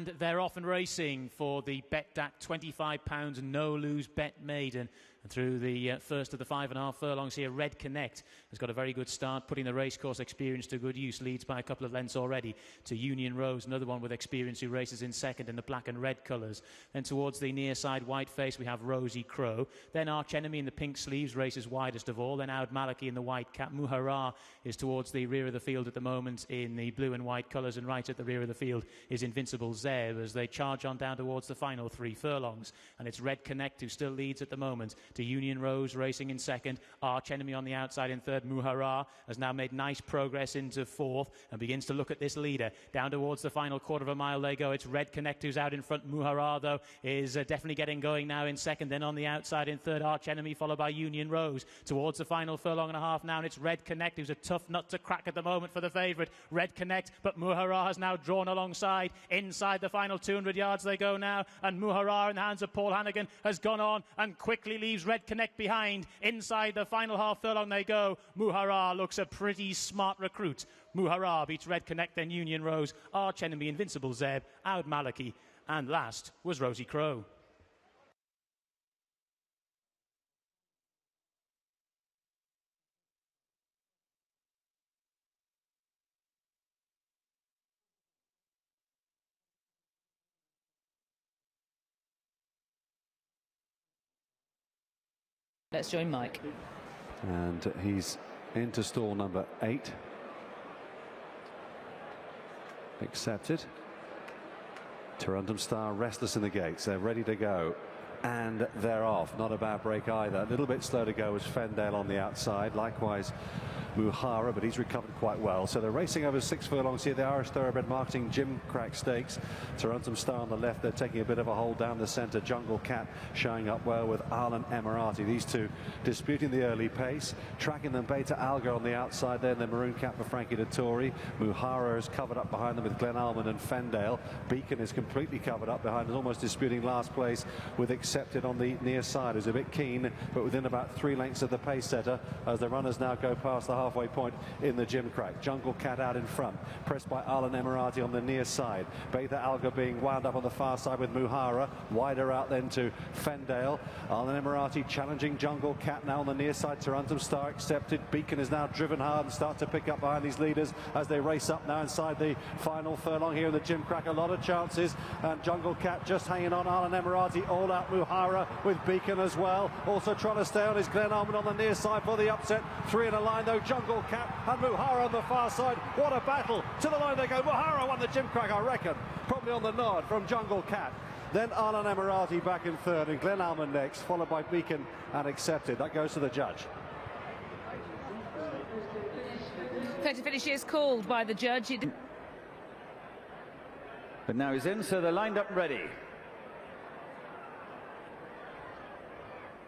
And they're off and racing for the Bet-DAC £25 no-lose bet maiden. And through the first of the 5.5 furlongs here, Red Connect has got a very good start, putting the racecourse experience to good use, leads by a couple of lengths already to Union Rose, another one with experience who races in second in the black and red colours. Then towards the near side white face we have Rosie Crow. Then Arch Enemy in the pink sleeves races widest of all. Then Aud Maliki in the white cap. Muhaarar is towards the rear of the field at the moment in the blue and white colours, and right at the rear of the field is Invincible Zeb as they charge on down towards the final 3 furlongs. And it's Red Connect who still leads at the moment to Union Rose racing in second. Arch Enemy on the outside in third. Muhaarar has now made nice progress into fourth and begins to look at this leader. Down towards the final quarter of a mile they go. It's Red Connect who's out in front. Muhaarar, though, is definitely getting going now in second. Then on the outside in third, Arch Enemy, followed by Union Rose. Towards the final furlong and a half now, and it's Red Connect who's a tough nut to crack at the moment for the favourite. Red Connect, but Muhaarar has now drawn alongside. Inside the final 200 yards they go now, and Muhaarar in the hands of Paul Hannigan has gone on and quickly leaves Red Connect behind. Inside the final half furlong they go. Muhaarar looks a pretty smart recruit. Muhaarar beats Red Connect, then Union Rose, Arch Enemy, Invincible Zeb, Aud Maliki, and last was Rosie Crow. Let's join Mike. And he's into stall number 8. Accepted. Tarantum Star restless in the gates. They're ready to go. And they're off. Not a bad break either. A little bit slow to go was Fendale on the outside. Likewise Muhaarar, but he's recovered quite well. So they're racing over 6 furlongs here. The Irish Thoroughbred Marketing Gimcrack Stakes. Tarantum Star on the left. They're taking a bit of a hold down the centre. Jungle Cat showing up well with Arlen Emirati. These two disputing the early pace. Tracking them Beta Alga on the outside there in the maroon cap for Frankie Dettori. Muhaarar is covered up behind them with Glen Almond and Fendale. Beacon is completely covered up behind them, almost disputing last place with Accepted on the near side, who's a bit keen, but within about 3 lengths of the pace setter as the runners now go past the halfway point in the Gimcrack. Jungle Cat out in front, pressed by Arlen Emirati on the near side. Beta Alga being wound up on the far side with Muhaarar. Wider out then to Fendale. Arlen Emirati challenging Jungle Cat now on the near side. Tarantum Star Accepted. Beacon is now driven hard and start to pick up behind these leaders as they race up now inside the final furlong here in the Gimcrack. A lot of chances, and Jungle Cat just hanging on. Arlen Emirati all out. Muhaarar with Beacon as well. Also trying to stay on is Glen Almond on the near side for the upset. 3 in a line though. Jungle Cat and Muhaarar on the far side. What a battle. To the line they go. Muhaarar won the Gimcrack, I reckon. Probably on the nod from Jungle Cat. Then Arlen Emirati back in third and Glen Almond next, followed by Beacon and Accepted. That goes to the judge. Photo finish is called by the judge. But now he's in, so they're lined up ready.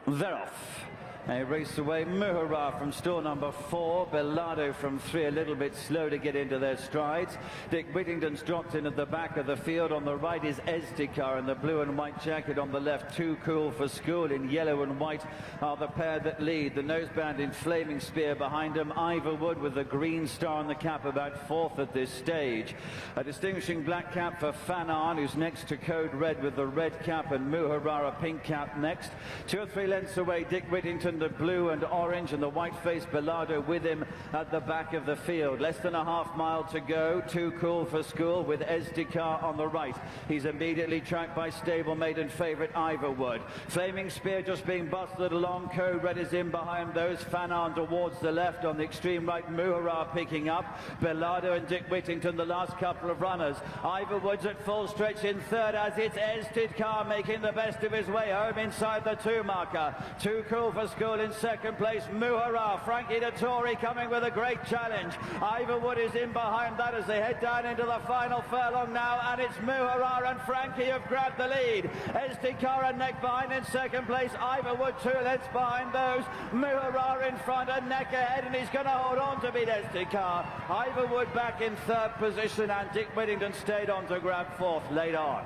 They're off. They race away. Muhaarar from stall number 4. Bellardo from 3, a little bit slow to get into their strides. Dick Whittington's dropped in at the back of the field. On the right is Estikar in the blue and white jacket. On the left, Too Cool for School in yellow and white are the pair that lead. The noseband in Flaming Spear behind them. Ivorwood with the green star on the cap, about 4th at this stage. A distinguishing black cap for Fanon, who's next to Code Red with the red cap, and Muhaarar a pink cap next. 2 or 3 lengths away, Dick Whittington, the blue and orange, and the white-faced Bellardo with him at the back of the field. Less than a half mile to go. Too Cool for School with Estikar on the right. He's immediately tracked by stablemate and favourite Ivorwood. Flaming Spear just being busted along. Code Red is in behind those. Fanon towards the left. On the extreme right, Muhaarar picking up. Bellardo and Dick Whittington, the last couple of runners. Ivorwood's at full stretch in third as it's Estikar making the best of his way home inside the 2 marker. Too Cool for School in second place. Muhaarar, Frankie Dettori coming with a great challenge. Ivorwood is in behind that as they head down into the final furlong now, and it's Muhaarar and Frankie have grabbed the lead. Estikar and neck behind in second place. Ivorwood 2 lengths behind those. Muhaarar in front and neck ahead, and he's going to hold on to beat Estikar. Ivorwood back in third position, and Dick Whittington stayed on to grab 4th late on.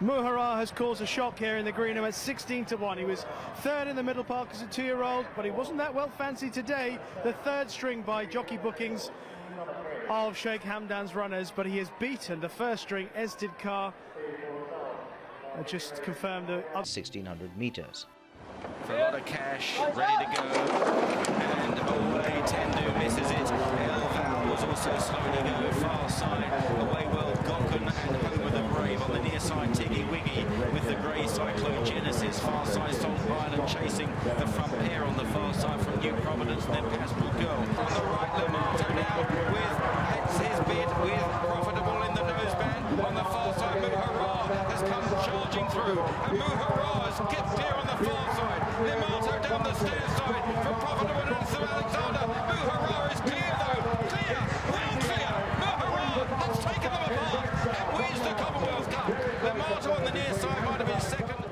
Muhaarar has caused a shock here in the Greenham at 16-1. He was third in the middle park as a 2-year-old, but he wasn't that well fancied today. The third string by Jockey Bookings of Sheikh Hamdan's runners, but he has beaten the first string Ezdid Kar. Just confirmed the 1600 meters. For a lot of cash, ready to go, and away Tendu misses it. Elval was also slowly go far side, away well Gokun and home with the brave on the near side. Tiggy Wiggy with the grey Cyclogenesis, far side Salt Island chasing the front pair on the far side from New Providence, then Pascal Girl on the right. Lamato now with his bid with Profitable in the noseband on the far side. Muhaarar has come charging through, and Muhaarar gets clear on the far side. Lamato down the stairs side from Profitable and Sir Alexander. Muhaarar is clear though, clear, well clear. Muhaarar has taken them apart and wins the Commonwealth Cup. Lamato on the near side might have been second.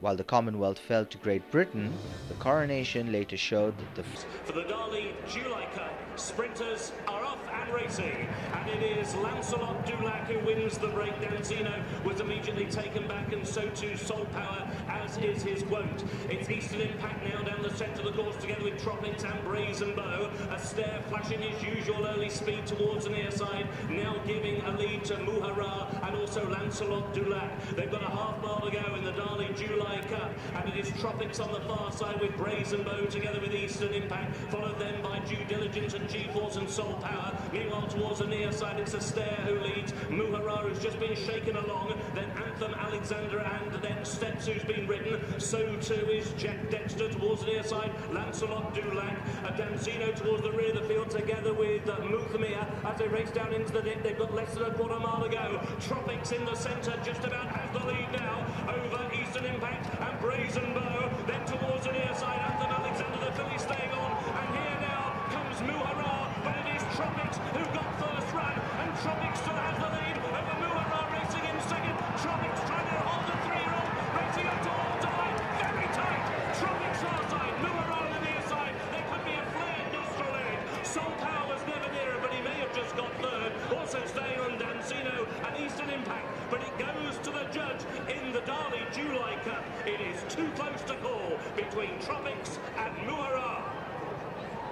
While the Commonwealth fell to Great Britain, the coronation later showed that the... For the Dali July Cup, sprinters are off and racing, and it is Lancelot Dulac who wins the break. Danzino was immediately taken back, and so too Soul Power, as is his quote. It's Eastern Impact now down the centre of the course together with Tropics and Brazen Bow. Astaire flashing his usual early speed towards the near side, now giving a lead to Muhaarar and also Lancelot Dulac. They've got a half mile to go in the Dali July Cup, and it is Tropics on the far side with Brazen Bow together with Eastern Impact, followed then by Due Diligence and G-Force and Soul Power. Meanwhile towards the near side it's Astaire who leads. Muhaarar has just been shaken along, then Anthem Alexander, and then Steps who's been ridden. So too is Jack Dexter towards the near side, Lancelot Dulac, Danzino towards the rear of the field together with Muthamir as they race down into the dip. They've got less than a quarter mile to go. Tropics in the centre just about has the lead now over Eastern Impact and Brazen Bow, then towards the near side Anthem Alexander, the filly staying on, and here now comes Muhaarar, but it is Tropics who got first run, and Tropics still has the lead over Muhaarar racing in second. Tropics trying to hold the 3-year-old, racing up towards the line, very tight. Tropics far side, Muhaarar on the near side, there could be a flared nostril in it. Soul Power was never nearer, but he may have just got third, also staying on Danzino and Eastern Impact, but it goes to the judge in the Dali July Cup. It is too close to call between Tropics and Muhaarar.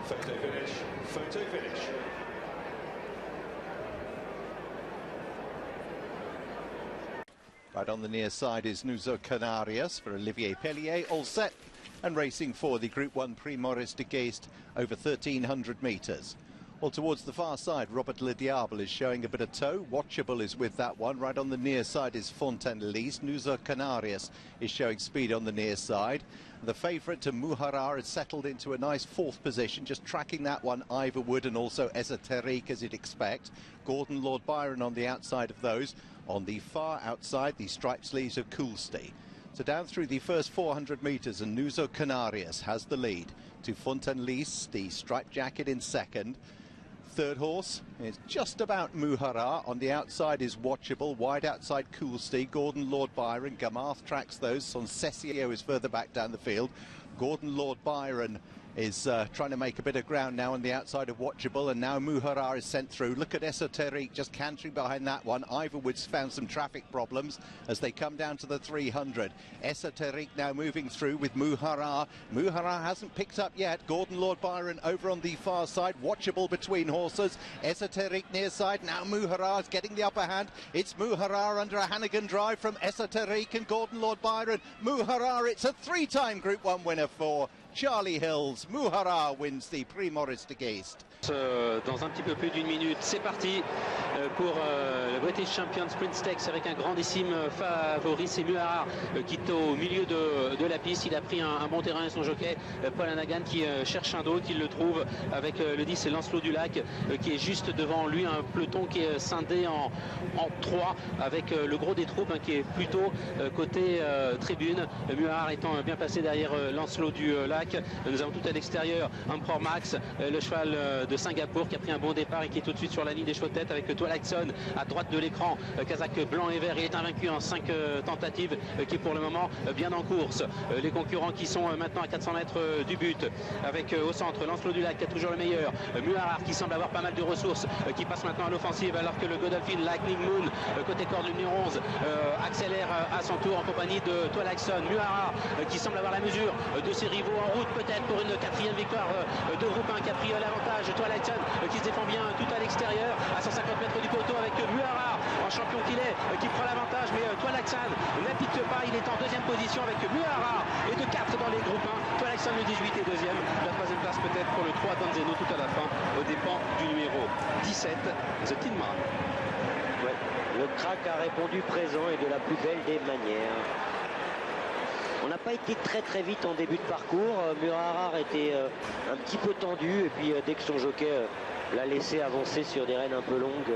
Photo finish, photo finish. Right on the near side is Nuzo Canarias for Olivier Pellier, all set and racing for the Group 1 Prix Maurice de Gheest over 1,300 metres. Well, towards the far side, Robert Le Diable is showing a bit of toe. Watchable is with that one. Right on the near side is Fontaine-Lys. Nuzo Canarias is showing speed on the near side. The favourite to Muhaarar has settled into a nice fourth position, just tracking that one, Ivorwood and also Esoterique, as you'd expect. Gordon Lord Byron on the outside of those. On the far outside, the striped sleeves of Coolsty. So down through the first 400 metres, and Nuzo Canarias has the lead to Fontaine-Lys, the striped jacket in second. Third horse is just about Muhaarar. On the outside is Watchable. Wide outside Coolsty. Gordon Lord Byron. Gamarth tracks those. Sonsesio is further back down the field. Gordon Lord Byron is trying to make a bit of ground now on the outside of Watchable, and now Muhaarar is sent through. Look at Esoterique just cantering behind that one. Ivorwood's found some traffic problems as they come down to the 300. Esoterique now moving through with Muhaarar. Muhaarar hasn't picked up yet. Gordon Lord Byron over on the far side. Watchable between horses. Esoterique near side. Now Muhaarar is getting the upper hand. It's Muhaarar under a Hannigan drive from Esoterique and Gordon Lord Byron. Muhaarar, it's a three-time Group 1 winner for Charlie Hills. Muhaarar wins the Prix Maurice de Gheest. Dans un petit peu plus d'une minute, c'est parti pour le British Champion Sprint Stakes avec un grandissime favori, c'est Muhaarar qui est au milieu de la piste. Il a pris un bon terrain et son jockey Paul Hanagan qui cherche un dos, qui le trouve avec le 10 Lancelot Dulac qui est juste devant lui, un peloton qui est scindé en 3 avec le gros des troupes qui est plutôt côté tribune. Muhaarar étant bien passé derrière Lancelot Dulac. Nous avons tout à l'extérieur Emperor Max, le cheval de Singapour qui a pris un bon départ et qui est tout de suite sur la ligne des chevaux de tête avec Twilighton à droite de l'écran. Kazakh blanc et vert, il est invaincu en 5 tentatives qui est pour le moment bien en course. Les concurrents qui sont maintenant à 400 mètres du but avec au centre Lancelot Dulac qui a toujours le meilleur. Muhaarar qui semble avoir pas mal de ressources qui passe maintenant à l'offensive alors que le Godolphin Lightning Moon côté corde numéro 11 accélère à son tour en compagnie de Twilighton. Muhaarar qui semble avoir la mesure de ses rivaux en en route peut-être pour une quatrième victoire de groupe 1 qui a pris l'avantage. Twilight Sun qui se défend bien tout à l'extérieur à 150 mètres du poteau avec Muhaarar en champion qu'il est qui prend l'avantage, mais Twilight Sun n'applique pas, il est en deuxième position avec Muhaarar et de 4 dans les groupes 1. Twilight Sun le 18 est deuxième, la troisième place peut-être pour le 3 Danzeno tout à la fin aux dépens du numéro 17 The Tinmara. Ouais, le crack a répondu présent et de la plus belle des manières. On n'a pas été très vite en début de parcours. Muhaarar était un petit peu tendu et puis dès que son jockey l'a laissé avancer sur des rênes un peu longues,